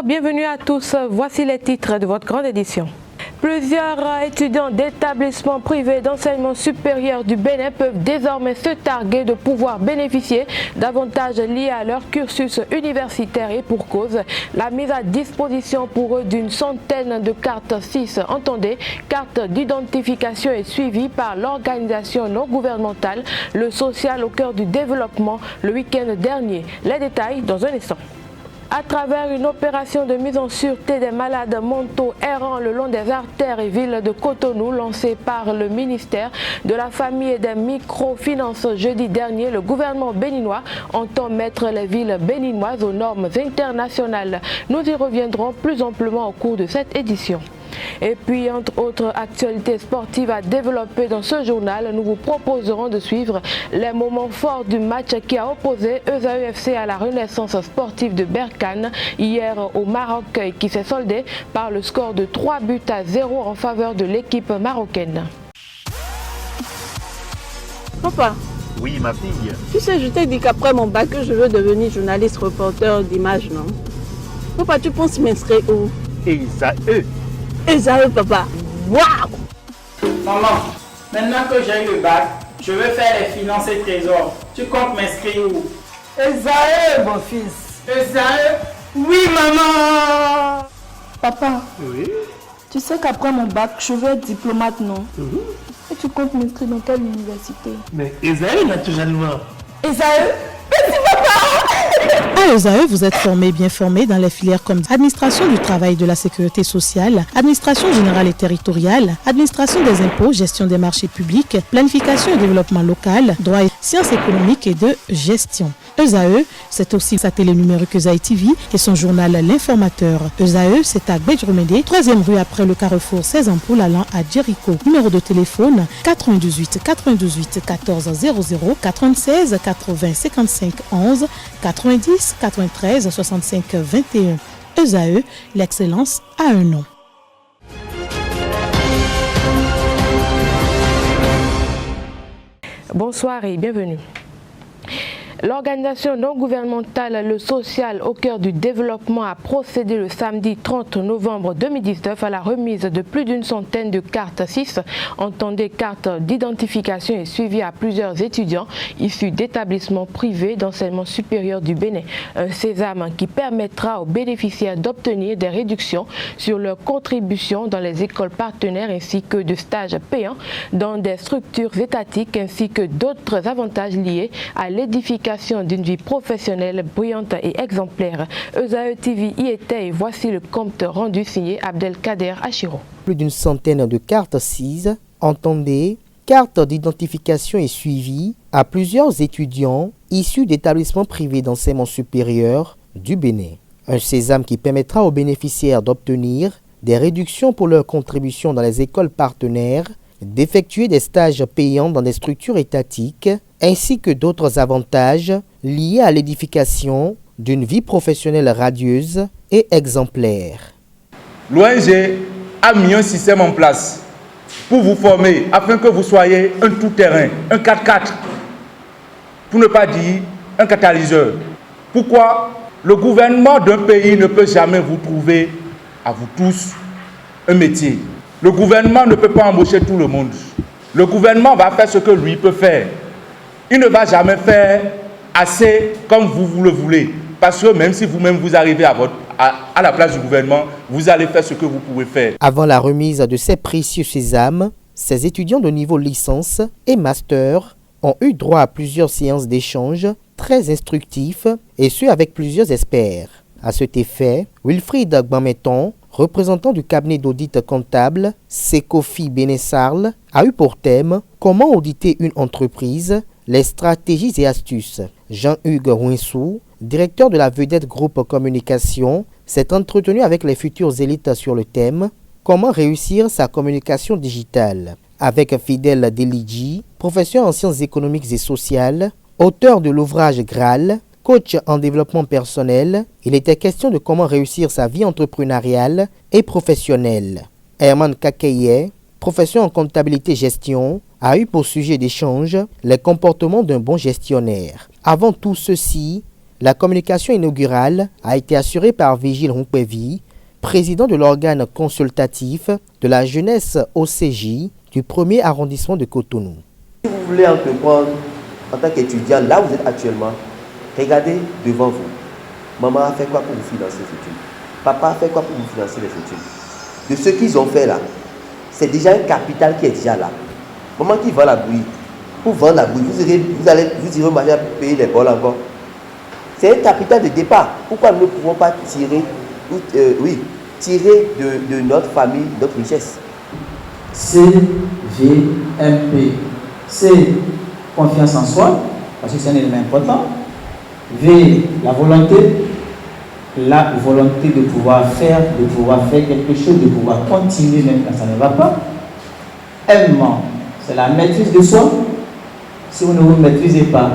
bienvenue à tous. Voici les titres de votre grande édition. Plusieurs étudiants d'établissements privés d'enseignement supérieur du Bénin peuvent désormais se targuer de pouvoir bénéficier d'avantages liés à leur cursus universitaire et pour cause, la mise à disposition pour eux d'une centaine de cartes 6, entendez, cartes d'identification est suivie par l'organisation non gouvernementale Le Social au cœur du développement le week-end dernier. Les détails dans un instant. À travers une opération de mise en sûreté des malades mentaux errant le long des artères et villes de Cotonou lancée par le ministère de la Famille et des Microfinances jeudi dernier, le gouvernement béninois entend mettre les villes béninoises aux normes internationales. Nous y reviendrons plus amplement au cours de cette édition. Et puis, entre autres actualités sportives à développer dans ce journal, nous vous proposerons de suivre les moments forts du match qui a opposé ESAE-FC à la Renaissance sportive de Berkane hier au Maroc et qui s'est soldé par le score de 3-0 en faveur de l'équipe marocaine. Papa. Oui, ma fille. Tu sais, je t'ai dit qu'après mon bac, je veux devenir journaliste reporter d'images, non? Papa, tu penses m'inscrire où? ESAE. ESAE, papa. Waouh! Maman, maintenant que j'ai eu le bac, je veux faire les finances et trésors. Tu comptes m'inscrire où? ESAE, mon fils. ESAE? Oui, maman! Papa, Oui. tu sais qu'après mon bac, je veux être diplomate, non? Et tu comptes m'inscrire dans quelle université? Mais ESAE, naturellement. ESAE? À ESAE, vous êtes bien formé dans les filières comme administration du travail et de la sécurité sociale, administration générale et territoriale, administration des impôts, gestion des marchés publics, planification et développement local, droit et sciences économiques et de gestion. ESAE, c'est aussi sa télé numérique ESAE TV et son journal L'Informateur. ESAE, c'est à Bedjromede, 3e rue après le carrefour 16 ampoules allant à Jericho. Numéro de téléphone 98 98 14 00 96 80 55 11 90 93 65 21. ESAE, l'excellence a un nom. Bonsoir et bienvenue. L'organisation non gouvernementale Le Social au cœur du développement a procédé le samedi 30 novembre 2019 à la remise de plus d'une centaine de cartes 6, entendez cartes d'identification et suivi à plusieurs étudiants issus d'établissements privés d'enseignement supérieur du Bénin. Un sésame qui permettra aux bénéficiaires d'obtenir des réductions sur leurs contributions dans les écoles partenaires ainsi que de stages payants dans des structures étatiques ainsi que d'autres avantages liés à l'édification d'une vie professionnelle brillante et exemplaire. ESAE TV y était et voici le compte rendu signé Abdelkader Achiro. Plus d'une centaine de cartes 6, entendez, cartes d'identification et suivi à plusieurs étudiants issus d'établissements privés d'enseignement supérieur du Bénin. Un sésame qui permettra aux bénéficiaires d'obtenir des réductions pour leurs contributions dans les écoles partenaires, d'effectuer des stages payants dans des structures étatiques, ainsi que d'autres avantages liés à l'édification d'une vie professionnelle radieuse et exemplaire. L'ONG a mis un système en place pour vous former afin que vous soyez un tout-terrain, un 4x4, pour ne pas dire un catalyseur. Pourquoi? Le gouvernement d'un pays ne peut jamais vous trouver à vous tous un métier. Le gouvernement ne peut pas embaucher tout le monde. Le gouvernement va faire ce que lui peut faire. Il ne va jamais faire assez comme vous le voulez. Parce que même si vous-même vous arrivez à la place du gouvernement, vous allez faire ce que vous pouvez faire. Avant la remise de ces précieux sésames, ces étudiants de niveau licence et master ont eu droit à plusieurs séances d'échange très instructifs et ce avec plusieurs experts. À cet effet, Wilfried Gbameton, représentant du cabinet d'audit comptable Secofi Bénessarl, a eu pour thème « Comment auditer une entreprise ? Les stratégies et astuces ». Jean-Hugues Rouinsou, directeur de la Vedette Groupe Communication, s'est entretenu avec les futures élites sur le thème « Comment réussir sa communication digitale ?» avec Fidèle Delidji, professeur en sciences économiques et sociales, auteur de l'ouvrage Graal, coach en développement personnel, il était question de comment réussir sa vie entrepreneuriale et professionnelle. Herman Kakeye, professeur en comptabilité-gestion, a eu pour sujet d'échange les comportements d'un bon gestionnaire. Avant tout ceci, La communication inaugurale a été assurée par Vigile Hunkwevi, président de l'organe consultatif de la jeunesse OCJ du 1er arrondissement de Cotonou. Si vous voulez entreprendre en tant qu'étudiant, là où vous êtes actuellement, regardez devant vous. Maman a fait quoi pour vous financer les études? Papa a fait quoi pour vous financer les études? De ce qu'ils ont fait là, c'est déjà un capital qui est déjà là. Maman qui vend la bouillie, pour vendre la bouillie, vous irez au marché payer les bols encore. C'est un capital de départ. Pourquoi nous ne pouvons pas tirer de notre famille notre richesse? CVMP, c'est confiance en soi, parce que c'est un élément important. V, la volonté de pouvoir faire quelque chose, de pouvoir continuer même quand ça ne va pas. M, c'est la maîtrise de soi. Si vous ne vous maîtrisez pas,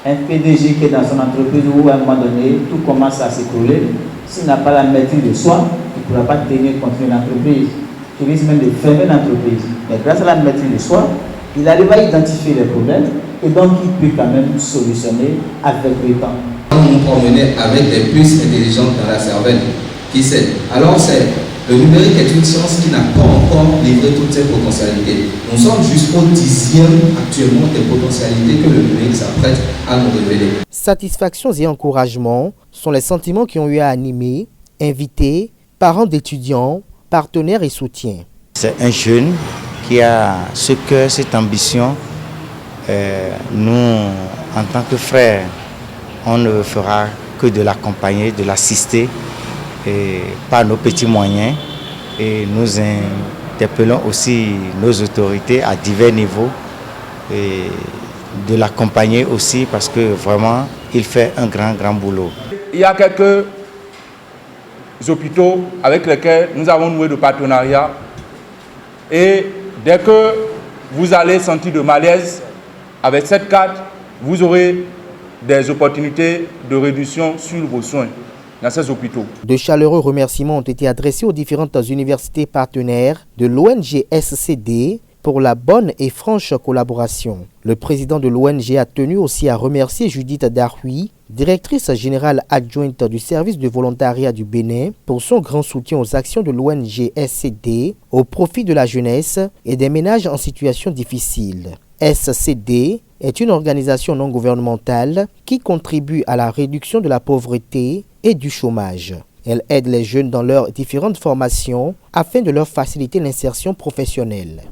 un PDG qui est dans son entreprise où à un moment donné, tout commence à s'écrouler, s'il n'a pas la maîtrise de soi, il ne pourra pas tenir contre l'entreprise. Il risque même de fermer l'entreprise. Mais grâce à la maîtrise de soi, il arrive à identifier les problèmes et donc il peut quand même solutionner avec le temps. Nous nous promenons avec des puces intelligentes dans la cervelle qui sait. Alors le numérique est une science qui n'a pas encore livré toutes ses potentialités. Nous sommes juste au 10e actuellement des potentialités que le numérique s'apprête à nous révéler. Satisfactions et encouragements sont les sentiments qui ont eu à animer, invités, parents d'étudiants, partenaires et soutiens. C'est un jeune qui a ce cœur, cette ambition. Nous, en tant que frères, on ne fera que de l'accompagner, de l'assister par nos petits moyens. Et nous interpellons aussi nos autorités à divers niveaux et de l'accompagner aussi parce que vraiment, il fait un grand boulot. Il y a quelques hôpitaux avec lesquels nous avons noué de partenariat et dès que vous allez sentir de malaise, avec cette carte, vous aurez des opportunités de réduction sur vos soins dans ces hôpitaux. De chaleureux remerciements ont été adressés aux différentes universités partenaires de l'ONG SCD pour la bonne et franche collaboration. Le président de l'ONG a tenu aussi à remercier Judith Darhui, directrice générale adjointe du service de volontariat du Bénin, pour son grand soutien aux actions de l'ONG SCD au profit de la jeunesse et des ménages en situation difficile. SCD est une organisation non gouvernementale qui contribue à la réduction de la pauvreté et du chômage. Elle aide les jeunes dans leurs différentes formations afin de leur faciliter l'insertion professionnelle.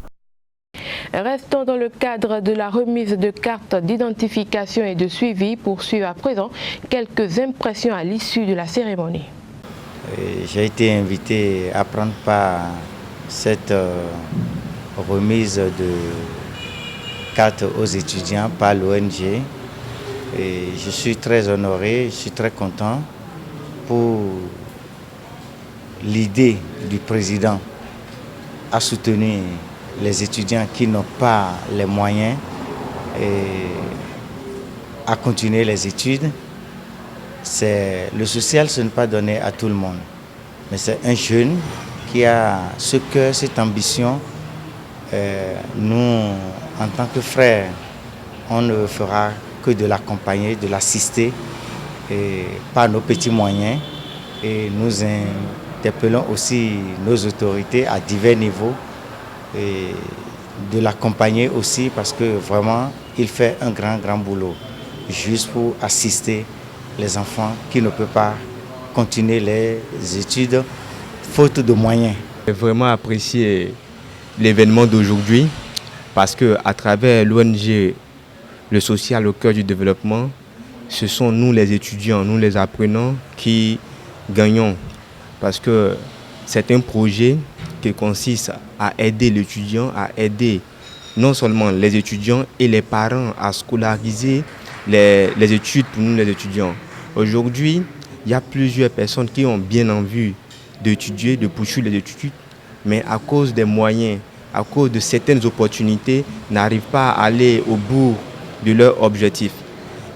Restons dans le cadre de la remise de cartes d'identification et de suivi pour suivre à présent quelques impressions à l'issue de la cérémonie. J'ai été invité à prendre part à cette remise de cartes aux étudiants par l'ONG. Je suis très honoré, je suis très content pour l'idée du président à soutenir les étudiants qui n'ont pas les moyens à continuer les études. Le social, ce n'est pas donné à tout le monde. Mais c'est un jeune qui a ce cœur, cette ambition. Nous, en tant que frères, on ne fera que de l'accompagner, de l'assister par nos petits moyens. Et nous interpellons aussi nos autorités à divers niveaux et de l'accompagner aussi parce que vraiment, il fait un grand boulot juste pour assister les enfants qui ne peuvent pas continuer les études faute de moyens. J'ai vraiment apprécié l'événement d'aujourd'hui parce qu'à travers l'ONG, le social au cœur du développement, ce sont nous les étudiants, nous les apprenants qui gagnons parce que c'est un projet qui consiste à aider l'étudiant, à aider non seulement les étudiants et les parents à scolariser les études pour nous les étudiants. Aujourd'hui, il y a plusieurs personnes qui ont bien envie d'étudier, de poursuivre les études, mais à cause des moyens, à cause de certaines opportunités, n'arrivent pas à aller au bout de leur objectif.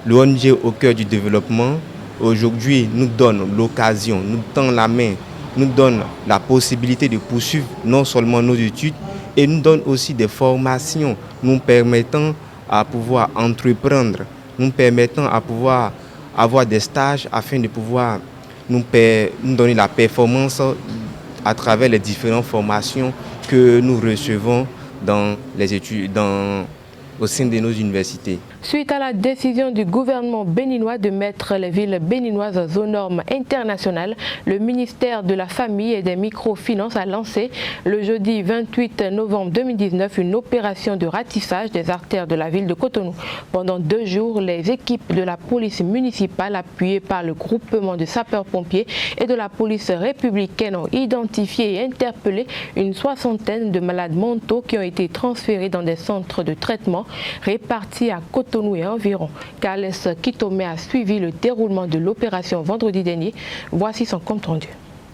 L'ONG au cœur du développement, aujourd'hui, nous donne l'occasion, nous tend la main, nous donne la possibilité de poursuivre non seulement nos études, et nous donne aussi des formations nous permettant à pouvoir entreprendre, nous permettant à pouvoir avoir des stages afin de pouvoir nous donner la performance à travers les différentes formations que nous recevons dans les études, au sein de nos universités. Suite à la décision du gouvernement béninois de mettre les villes béninoises aux normes internationales, le ministère de la Famille et des Microfinances a lancé le jeudi 28 novembre 2019 une opération de ratissage des artères de la ville de Cotonou. Pendant 2 jours, les équipes de la police municipale appuyées par le groupement de sapeurs-pompiers et de la police républicaine ont identifié et interpellé une 60aine de malades mentaux qui ont été transférés dans des centres de traitement répartis à Cotonou et environ. Carles Kitome a suivi le déroulement de l'opération vendredi dernier. Voici son compte rendu.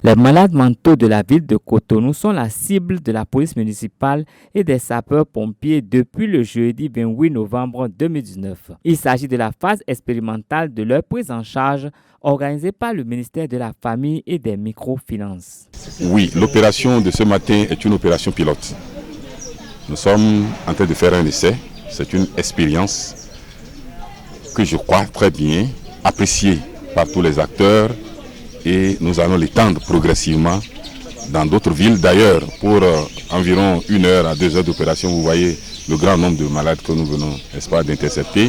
Les malades mentaux de la ville de Cotonou sont la cible de la police municipale et des sapeurs-pompiers depuis le jeudi 28 novembre 2019. Il s'agit de la phase expérimentale de leur prise en charge organisée par le ministère de la Famille et des Microfinances. Oui, l'opération de ce matin est une opération pilote. Nous sommes en train de faire un essai. C'est une expérience que je crois très bien appréciée par tous les acteurs et nous allons l'étendre progressivement dans d'autres villes. D'ailleurs, pour environ 1 heure à 2 heures d'opération, vous voyez le grand nombre de malades que nous venons, n'est-ce pas, d'intercepter.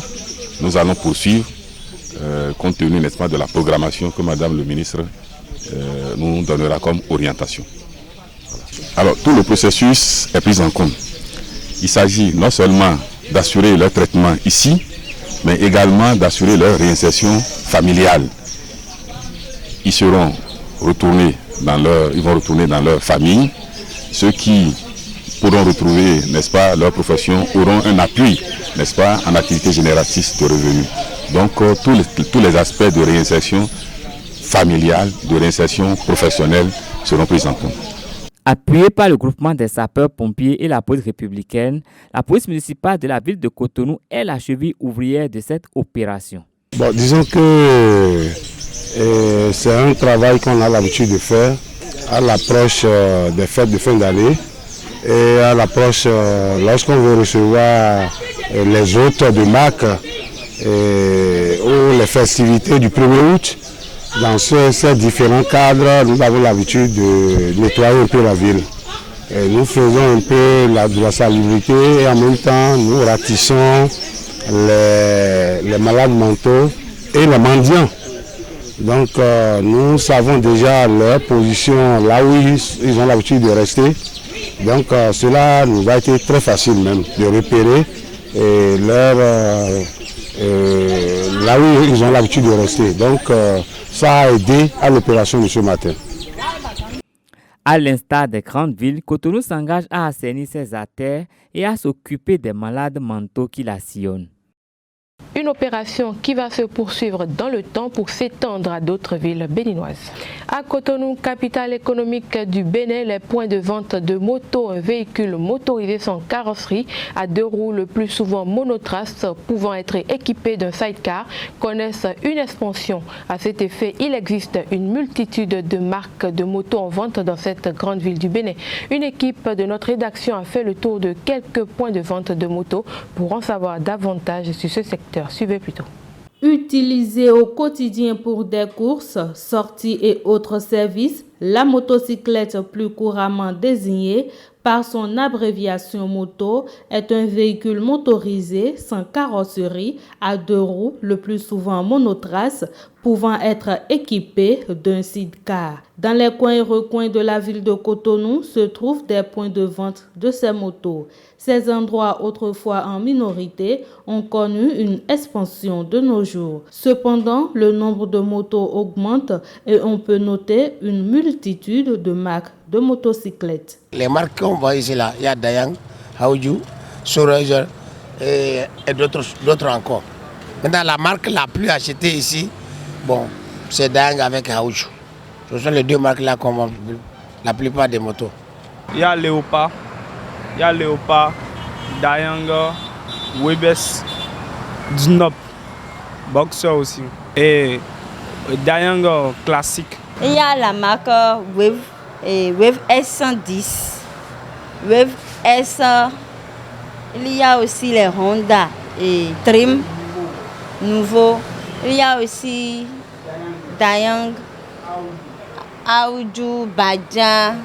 Nous allons poursuivre compte tenu, n'est-ce pas, de la programmation que Madame le ministre nous donnera comme orientation. Alors, tout le processus est pris en compte. Il s'agit non seulement d'assurer leur traitement ici, mais également d'assurer leur réinsertion familiale. Ils seront retournés ils vont retourner dans leur famille. Ceux qui pourront retrouver, n'est-ce pas, leur profession auront un appui, n'est-ce pas, en activité génératrice de revenus. Donc tous les aspects de réinsertion familiale, de réinsertion professionnelle seront pris en compte. Appuyée par le groupement des sapeurs-pompiers et la police républicaine, la police municipale de la ville de Cotonou est la cheville ouvrière de cette opération. Bon, disons que c'est un travail qu'on a l'habitude de faire à l'approche des fêtes de fin d'année et à l'approche lorsqu'on veut recevoir les hôtes de marque ou les festivités du 1er août. Dans ces différents cadres, nous avons l'habitude de nettoyer un peu la ville. Et nous faisons un peu de la salubrité et en même temps nous ratissons les malades mentaux et les mendiants. Donc nous savons déjà leur position là où ils ont l'habitude de rester. Donc cela nous va être très facile même de repérer là où ils ont l'habitude de rester. Donc ça a aidé à l'opération de ce matin. À l'instar des grandes villes, Cotonou s'engage à assainir ses artères et à s'occuper des malades mentaux qui la sillonnent. Une opération qui va se poursuivre dans le temps pour s'étendre à d'autres villes béninoises. À Cotonou, capitale économique du Bénin, les points de vente de motos, véhicules motorisés sans carrosserie, à 2 roues le plus souvent monotrace, pouvant être équipés d'un sidecar, connaissent une expansion. À cet effet, il existe une multitude de marques de motos en vente dans cette grande ville du Bénin. Une équipe de notre rédaction a fait le tour de quelques points de vente de motos pour en savoir davantage sur ce secteur. Suivez plutôt. Utilisée au quotidien pour des courses, sorties et autres services, la motocyclette, plus couramment désignée par son abréviation moto, est un véhicule motorisé sans carrosserie à 2 roues, le plus souvent monotrace, pouvant être équipé d'un sidecar. Dans les coins et recoins de la ville de Cotonou se trouvent des points de vente de ces motos. Ces endroits, autrefois en minorité, ont connu une expansion de nos jours. Cependant, le nombre de motos augmente et on peut noter une multitude de marques de motocyclettes. Les marques qu'on voit ici, là, il y a Dayang, Haoju, Sorager et d'autres encore. Maintenant, la marque la plus achetée ici, bon, c'est Dayang avec Haoju. Ce sont les 2 marques-là qu'on vend la plupart des motos. Il y a Léopard, Dayang, Webes, Dunlop, Boxer aussi. Et Dayang classique. Il y a la marque Wave et Wave S110, Wave S. Il y a aussi les Honda et Trim, Nouveau Il y a aussi Dayang, Aoudjou, Badja,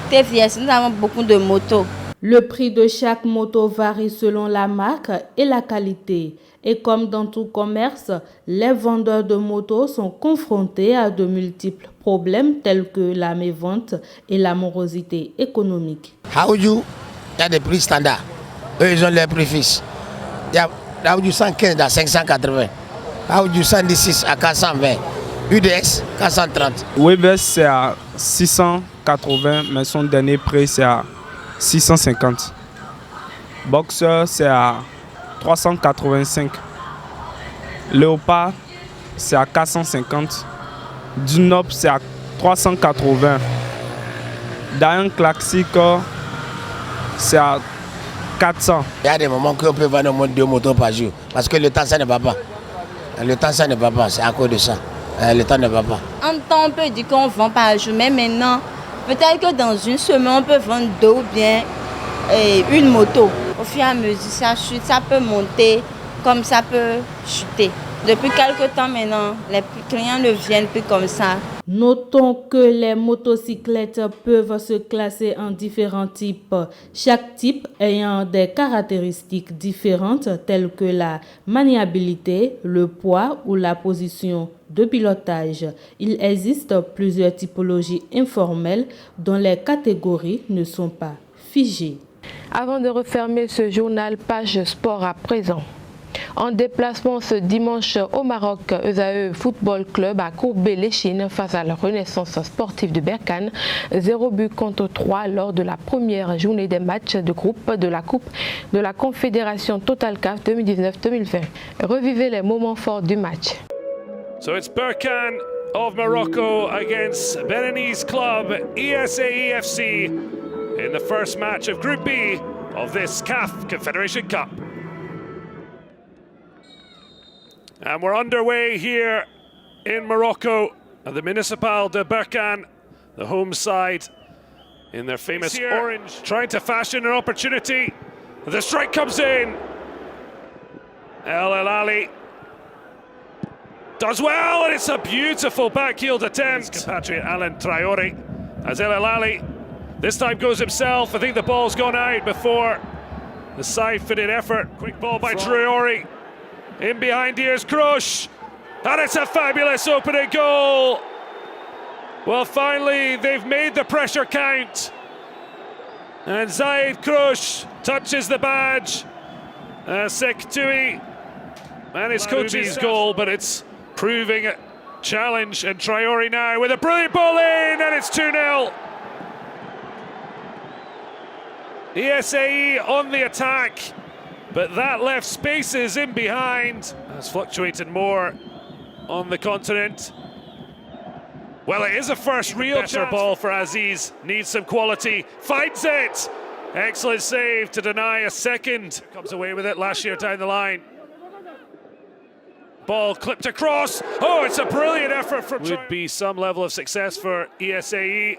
TVS. Nous avons beaucoup de motos. Le prix de chaque moto varie selon la marque et la qualité. Et comme dans tout commerce, les vendeurs de motos sont confrontés à de multiples problèmes tels que la mévente et la morosité économique. Aoudjou, il y a des prix standards. Eux, ils ont leurs prix fixes. Il y a Aoudjou 115 à 580. Aoudjou 116 à 420. UDX 430. Webes c'est à 680, mais son dernier prix c'est à 650. Boxer c'est à 385. Léopard c'est à 450. Dunlop c'est à 380. Dayang classique c'est à 400. Il y a des moments qu'on peut vendre au moins 2 motos par jour. Parce que le temps ça ne va pas. Le temps ça ne va pas, c'est à cause de ça. Le temps ne va pas. En temps on peut dire qu'on vend par jour, mais maintenant, peut-être que dans une semaine on peut vendre 2 ou bien une moto. Au fur et à mesure ça chute, ça peut monter comme ça peut chuter. Depuis quelques temps maintenant, les clients ne viennent plus comme ça. Notons que les motocyclettes peuvent se classer en différents types, chaque type ayant des caractéristiques différentes telles que la maniabilité, le poids ou la position de pilotage. Il existe plusieurs typologies informelles dont les catégories ne sont pas figées. Avant de refermer ce journal, page sport à présent. En déplacement ce dimanche au Maroc, ESAE Football Club a courbé l'échine face à la Renaissance sportive de Berkane, 0 but contre 3 lors de la première journée des matchs de groupe de la Coupe de la Confédération Total CAF 2019-2020. Revivez les moments forts du match. So it's Berkane of Morocco against Beninese club ESAE FC in the first match of Group B of this CAF Confederation Cup. And we're underway here in Morocco at the Municipal de Berkane, the home side in their famous orange, trying to fashion an opportunity. The strike comes in. El Hilali does well, and it's a beautiful backheeled attempt. Compatriot Alan Traore as El Hilali this time goes himself. I think the ball's gone out before the side-footed effort. Quick ball by Traore. In behind here's Crush, and it's a fabulous opening goal. Well, finally, they've made the pressure count. And Zaid Crush touches the badge. Sektui, and it's Kochi's goal, but it's proving a challenge. And Traore now with a brilliant ball in, and it's 2-0. ESAE on the attack. But that left spaces in behind. Has fluctuated more on the continent. Well, it is a first real better ball for Aziz. Needs some quality. Finds it. Excellent save to deny a second. Comes away with it last year down the line. Ball clipped across. Oh, it's a brilliant effort from... Would be some level of success for ESAE.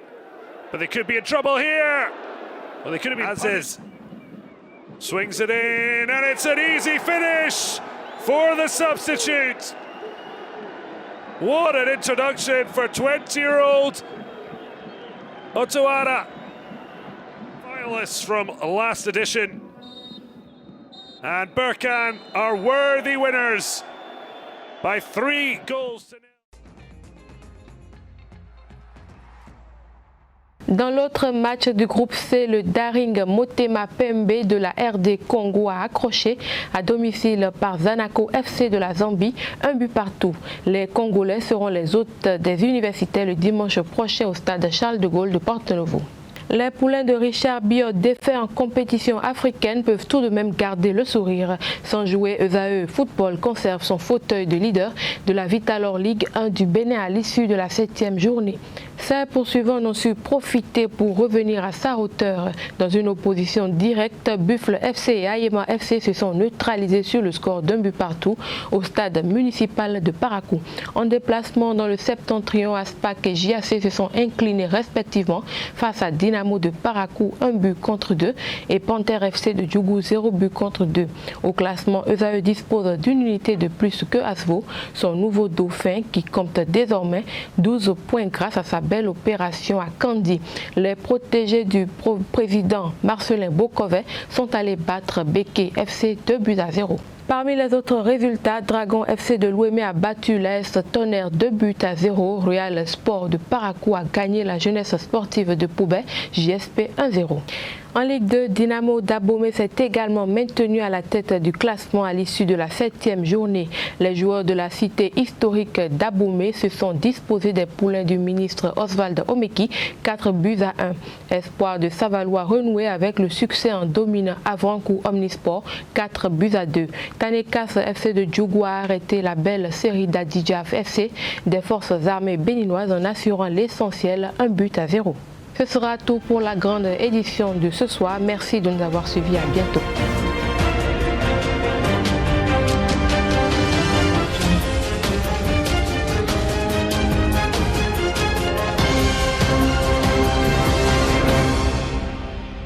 But they could be in trouble here. Well, they could have been... Aziz swings it in, and it's an easy finish for the substitute. What an introduction for 20-year-old Otuara. Finalists from last edition. And Berkane are worthy winners by 3 goals to 0. Dans l'autre match du groupe C, le Daring Motema Pembe de la RD Congo a accroché à domicile par Zanaco FC de la Zambie, 1 but partout. Les Congolais seront les hôtes des universités le dimanche prochain au stade Charles de Gaulle de Porto-Novo. Les poulains de Richard Biot défaits en compétition africaine peuvent tout de même garder le sourire. Sans jouer, ESAE Football conserve son fauteuil de leader de la Vitalor Ligue 1 du Bénin à l'issue de la 7e journée. Ses poursuivants n'ont su profiter pour revenir à sa hauteur. Dans une opposition directe, Buffle FC et Ayema FC se sont neutralisés sur le score d'1 but partout au stade municipal de Parakou. En déplacement dans le septentrion, Aspac et JAC se sont inclinés respectivement face à Dynamo Dynamo de Parakou 1-2 et Panther FC de Djougou 0-2. Au classement, ESAE dispose d'une unité de plus que Asvo, son nouveau dauphin qui compte désormais 12 points grâce à sa belle opération à Candy. Les protégés du président Marcelin Bokovet sont allés battre Béké FC 2-0. Parmi les autres résultats, Dragon FC de Louémé a battu l'AS Tonnerre 2-0. Royal Sport de Parakou a gagné la jeunesse sportive de Poubet, JSP 1-0. En Ligue 2, Dynamo d'Abomey s'est également maintenu à la tête du classement à l'issue de la 7e journée. Les joueurs de la cité historique d'Abomey se sont disposés des poulains du ministre Oswald Omeki, 4-1. Espoir de Savalois renoué avec le succès en dominant Avrancourt Omnisport, 4-2. Tanekas FC de Djougou a arrêté la belle série d'Adidjaf FC des forces armées béninoises en assurant l'essentiel, 1-0. Ce sera tout pour la grande édition de ce soir. Merci de nous avoir suivis. À bientôt.